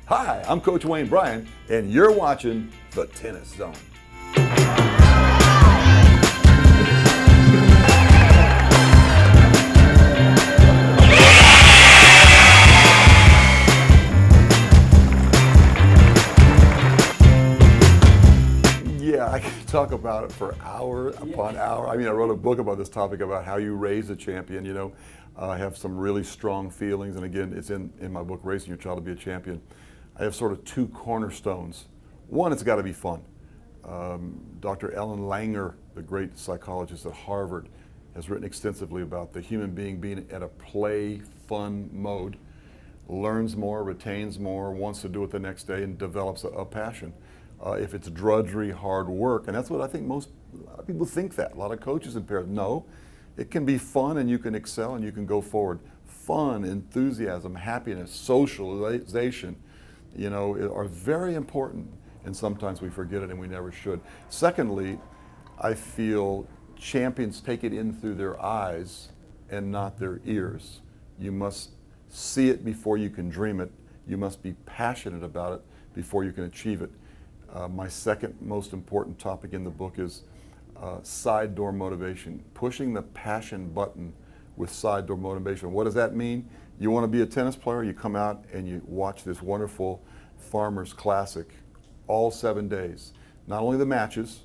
Hi, I'm Coach Wayne Bryan, and you're watching The Tennis Zone. Yeah, I can talk about it for hour upon hour. I mean, I wrote a book about this topic about how you raise a champion. I have some really strong feelings, and again, it's in my book, Raising Your Child to Be a Champion. I have sort of two cornerstones. One, it's got to be fun. Dr. Ellen Langer, the great psychologist at Harvard, has written extensively about the human being being at a play, fun mode, learns more, retains more, wants to do it the next day, and develops a passion. If it's drudgery, hard work, and that's what I think a lot of people think that. A lot of coaches and parents, no, it can be fun and you can excel and you can go forward. Fun, enthusiasm, happiness, socialization, are very important, and sometimes we forget it and we never should. Secondly, I feel champions take it in through their eyes and not their ears. You must see it before you can dream it. You must be passionate about it before you can achieve it. My second most important topic in the book is side door motivation, pushing the passion button with side door motivation. What does that mean? You want to be a tennis player, you come out and you watch this wonderful Farmers Classic all 7 days. Not only the matches,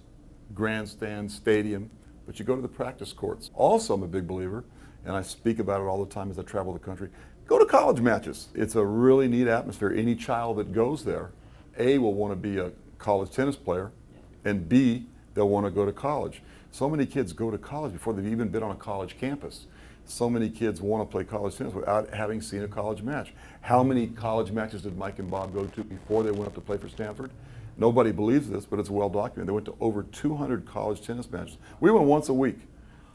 grandstand, stadium, but you go to the practice courts. Also, I'm a big believer, and I speak about it all the time as I travel the country, go to college matches. It's a really neat atmosphere. Any child that goes there, A, will want to be a college tennis player, and B, they'll want to go to college. So many kids go to college before they've even been on a college campus. So many kids want to play college tennis without having seen a college match. How many college matches did Mike and Bob go to before they went up to play for Stanford? Nobody believes this, but it's well documented. They went to over 200 college tennis matches. We went once a week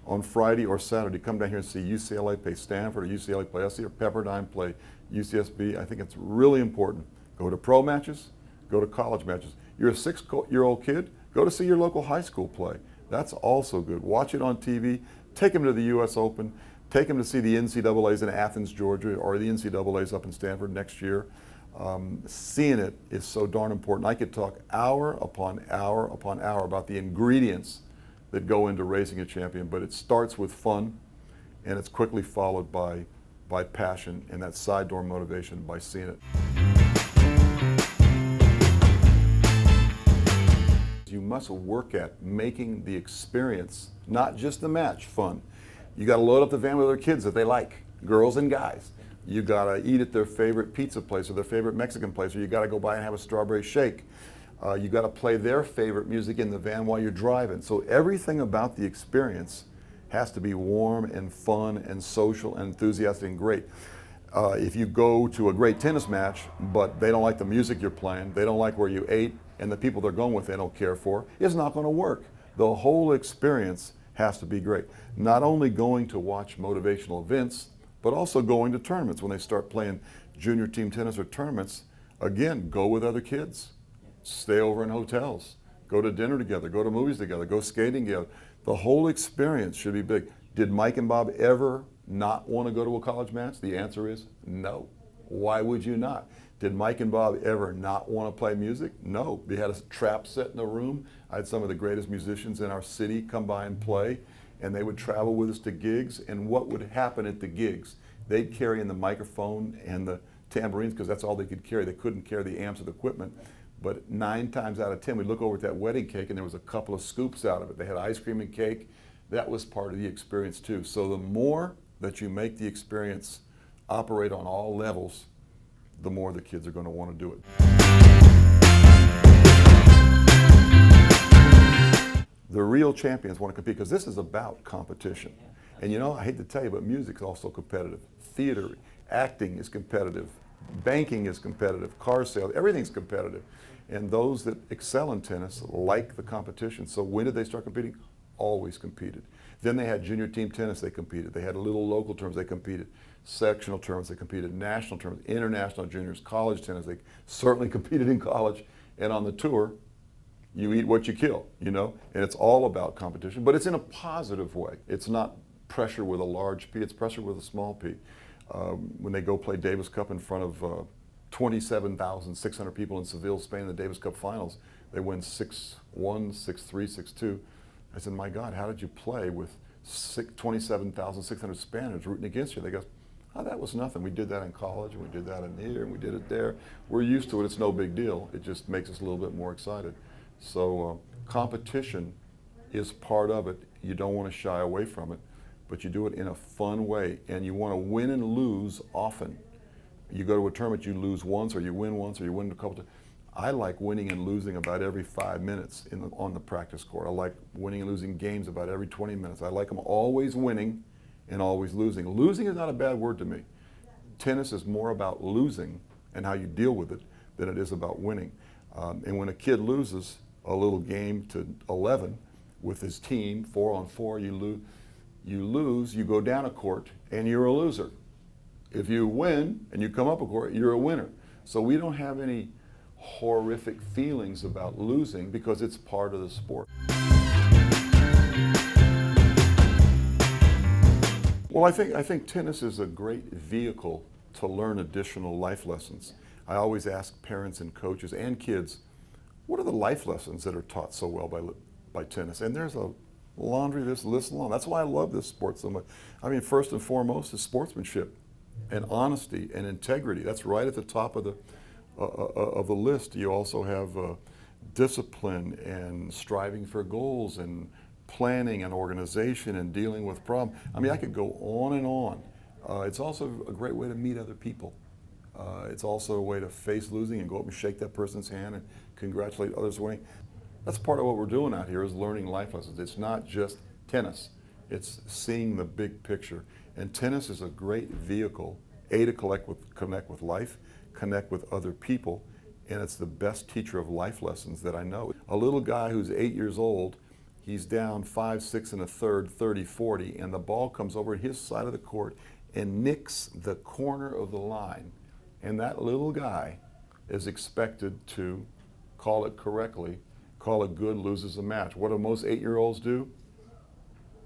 on Friday or Saturday. Come down here and see UCLA play Stanford, or UCLA play SC, or Pepperdine play UCSB. I think it's really important. Go to pro matches, go to college matches. You're a 6-year-old kid, go to see your local high school play. That's also good. Watch it on TV. Take them to the U.S. Open. Take them to see the NCAAs in Athens, Georgia, or the NCAAs up in Stanford next year. Seeing it is so darn important. I could talk hour upon hour upon hour about the ingredients that go into raising a champion, but it starts with fun, and it's quickly followed by passion and that side door motivation by seeing it. You must work at making the experience, not just the match, fun. You got to load up the van with other kids that they like, girls and guys. You got to eat at their favorite pizza place or their favorite Mexican place, or you got to go by and have a strawberry shake. You got to play their favorite music in the van while you're driving. So everything about the experience has to be warm and fun and social and enthusiastic and great. If you go to a great tennis match, but they don't like the music you're playing, they don't like where you ate, and the people they're going with they don't care for, it's not going to work. The whole experience has to be great. Not only going to watch motivational events, but also going to tournaments. When they start playing junior team tennis or tournaments, again, go with other kids. Stay over in hotels. Go to dinner together. Go to movies together. Go skating together. The whole experience should be big. Did Mike and Bob ever not want to go to a college match? The answer is no. Why would you not? Did Mike and Bob ever not want to play music? No. We had a trap set in the room. I had some of the greatest musicians in our city come by and play, and they would travel with us to gigs. And what would happen at the gigs? They'd carry in the microphone and the tambourines because that's all they could carry. They couldn't carry the amps or the equipment. But 9 times out of 10, we'd look over at that wedding cake and there was a couple of scoops out of it. They had ice cream and cake. That was part of the experience too. So the more that you make the experience operate on all levels, the more the kids are going to want to do it. The real champions want to compete because this is about competition. And I hate to tell you, but music's also competitive. Theater, acting is competitive. Banking is competitive. Car sales, everything's competitive. And those that excel in tennis like the competition. So when did they start competing? Always competed. Then they had junior team tennis, they competed. They had little local tournaments, they competed. Sectional tournaments, they competed. National tournaments, international juniors, college tennis, they certainly competed in college. And on the tour, you eat what you kill, and it's all about competition, but it's in a positive way. It's not pressure with a large P, it's pressure with a small P. When they go play Davis Cup in front of 27,600 people in Seville, Spain in the Davis Cup finals. They win 6-1, 6-3, 6-2. I said, my God, how did you play with 27,600 Spaniards rooting against you? They go, oh, that was nothing. We did that in college, and we did that in here, and we did it there. We're used to it. It's no big deal. It just makes us a little bit more excited. So competition is part of it. You don't want to shy away from it, but you do it in a fun way, and you want to win and lose often. You go to a tournament, you lose once, or you win once, or you win a couple times. I like winning and losing about every 5 minutes on the practice court. I like winning and losing games about every 20 minutes. I like them always winning and always losing. Losing is not a bad word to me. Tennis is more about losing and how you deal with it than it is about winning. And when a kid loses a little game to 11 with his team, 4-on-4, you lose, you go down a court, and you're a loser. If you win and you come up a court, you're a winner. So we don't have any horrific feelings about losing because it's part of the sport. Well, I think tennis is a great vehicle to learn additional life lessons. I always ask parents and coaches and kids, what are the life lessons that are taught so well by tennis? And there's a laundry list long. That's why I love this sport so much. I mean, first and foremost is sportsmanship and honesty and integrity. That's right at the top of the list. You also have discipline and striving for goals and planning and organization and dealing with problems. I mean, I could go on and on. It's also a great way to meet other people. It's also a way to face losing and go up and shake that person's hand and congratulate others winning. That's part of what we're doing out here is learning life lessons. It's not just tennis. It's seeing the big picture. And tennis is a great vehicle, A, to connect with life, connect with other people, and it's the best teacher of life lessons that I know. A little guy who's 8 years old, he's down 5-6 in a third, 30-40, and the ball comes over his side of the court and nicks the corner of the line. And that little guy is expected to call it correctly, call it good, loses the match. What do most 8-year-olds do?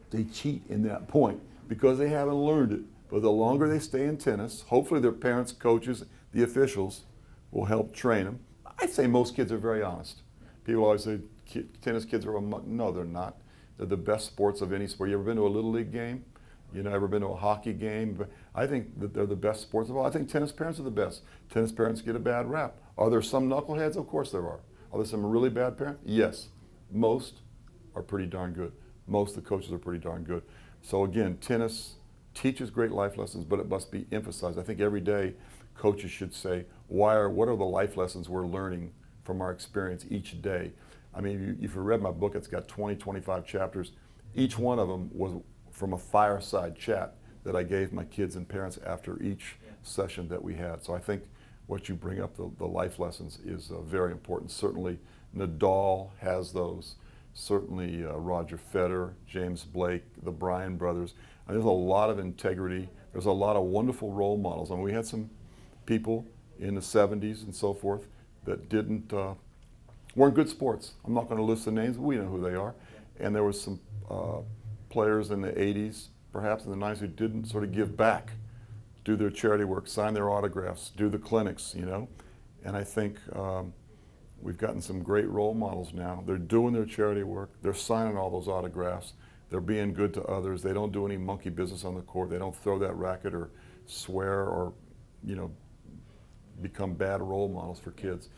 They cheat in that point because they haven't learned it. But the longer they stay in tennis, hopefully their parents, coaches, the officials will help train them. I'd say most kids are very honest. People always say tennis kids are no, they're not. They're the best sports of any sport. You ever been to a Little League game? You know, ever been to a hockey game? But I think that they're the best sports of all. I think tennis parents are the best. Tennis parents get a bad rap. Are there some knuckleheads? Of course there are. Are there some really bad parents? Yes. Most are pretty darn good. Most of the coaches are pretty darn good. So again, tennis teaches great life lessons, but it must be emphasized. I think every day coaches should say, what are the life lessons we're learning from our experience each day? I mean, if you read my book, it's got 20, 25 chapters. Each one of them was from a fireside chat that I gave my kids and parents after each session that we had. So I think what you bring up, the life lessons, is very important. Certainly Nadal has those. Certainly Roger Federer, James Blake, the Bryan brothers. And there's a lot of integrity. There's a lot of wonderful role models. I mean, we had some people in the 70s and so forth that weren't good sports. I'm not going to list the names, but we know who they are. And there was some players in the 80s, perhaps in the 90s, who didn't sort of give back, do their charity work, sign their autographs, do the clinics, you know. And I think we've gotten some great role models now. They're doing their charity work. They're signing all those autographs. They're being good to others. They don't do any monkey business on the court. They don't throw that racket or swear or, you know, become bad role models for kids.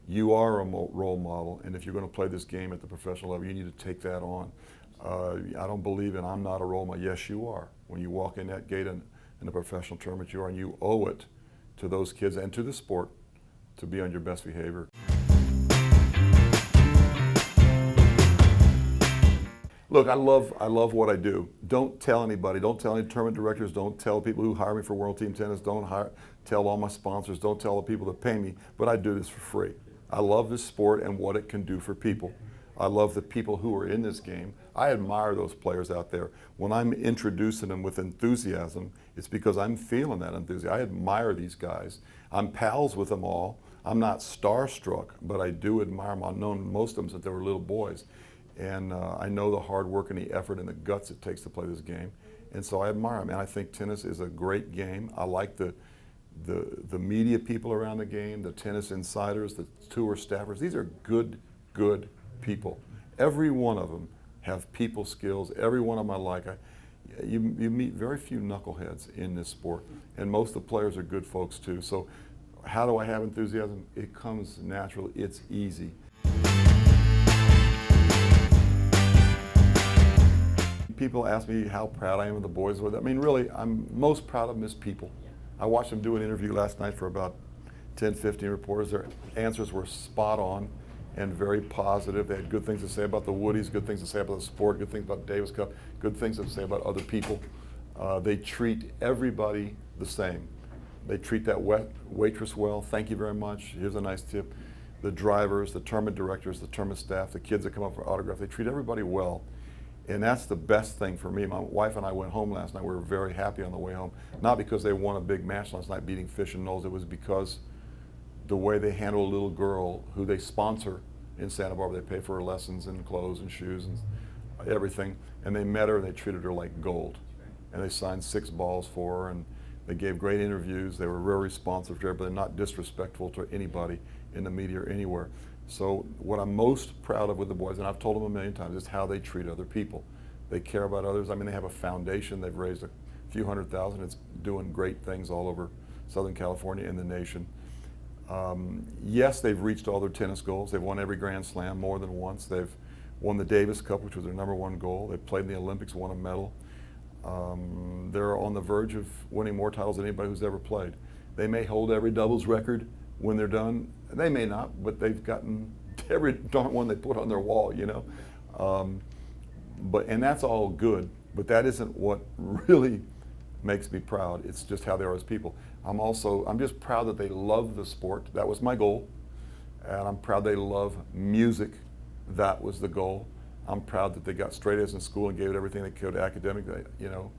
You are a role model, and if you're going to play this game at the professional level, you need to take that on. I don't believe in I'm not a role model. Yes, you are. When you walk in that gate in a professional tournament, you are, and you owe it to those kids and to the sport to be on your best behavior. Look, I love what I do. Don't tell anybody. Don't tell any tournament directors. Don't tell people who hire me for World Team Tennis. Don't tell all my sponsors. Don't tell the people that pay me. But I do this for free. I love this sport and what it can do for people. I love the people who are in this game. I admire those players out there. When I'm introducing them with enthusiasm, it's because I'm feeling that enthusiasm. I admire these guys. I'm pals with them all. I'm not starstruck, but I do admire them. I've known most of them since they were little boys. And I know the hard work and the effort and the guts it takes to play this game. And so I admire them. And I think tennis is a great game. I like the the media people around the game, the tennis insiders, the tour staffers. These are good people. Every one of them have people skills. Every one of them I like. You meet very few knuckleheads in this sport, and most of the players are good folks too. So how do I have enthusiasm? It comes naturally. It's easy. People ask me how proud I am of the boys. I mean, really, I'm most proud of them as people. I watched them do an interview last night for about 10, 15 reporters. Their answers were spot on and very positive. They had good things to say about the Woodies, good things to say about the sport, good things about Davis Cup, good things to say about other people. They treat everybody the same. They treat that waitress well. Thank you very much. Here's a nice tip. The drivers, the tournament directors, the tournament staff, the kids that come up for autographs, they treat everybody well. And that's the best thing for me. My wife and I went home last night. We were very happy on the way home. Not because they won a big match last night beating Fish and Knowles. It was because the way they handle a little girl who they sponsor in Santa Barbara. They pay for her lessons and clothes and shoes and everything. And they met her and they treated her like gold. And they signed 6 balls for her and they gave great interviews. They were very responsive to everybody, not disrespectful to anybody in the media or anywhere. So what I'm most proud of with the boys, and I've told them a million times, is how they treat other people. They care about others. I mean, they have a foundation. They've raised a few $100,000. It's doing great things all over Southern California and the nation. Yes, they've reached all their tennis goals. They've won every Grand Slam more than once. They've won the Davis Cup, which was their #1 goal. They've played in the Olympics, won a medal. They're on the verge of winning more titles than anybody who's ever played. They may hold every doubles record when they're done. They may not, but they've gotten every darn one they put on their wall, you know. And that's all good, but that isn't what really makes me proud. It's just how they are as people. I'm just proud that they love the sport. That was my goal. And I'm proud they love music. That was the goal. I'm proud that they got straight A's in school and gave it everything they could academically, you know.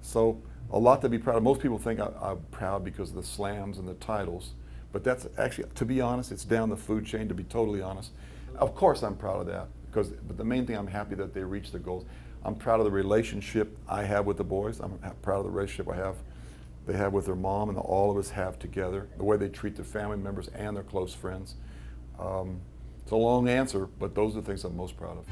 So a lot to be proud of. Most people think I'm proud because of the slams and the titles. But that's actually, to be honest, it's down the food chain, to be totally honest. Of course I'm proud of that, but the main thing, I'm happy that they reached their goals. I'm proud of the relationship I have with the boys. I'm proud of the relationship they have with their mom and all of us have together, the way they treat their family members and their close friends. It's a long answer, but those are the things I'm most proud of.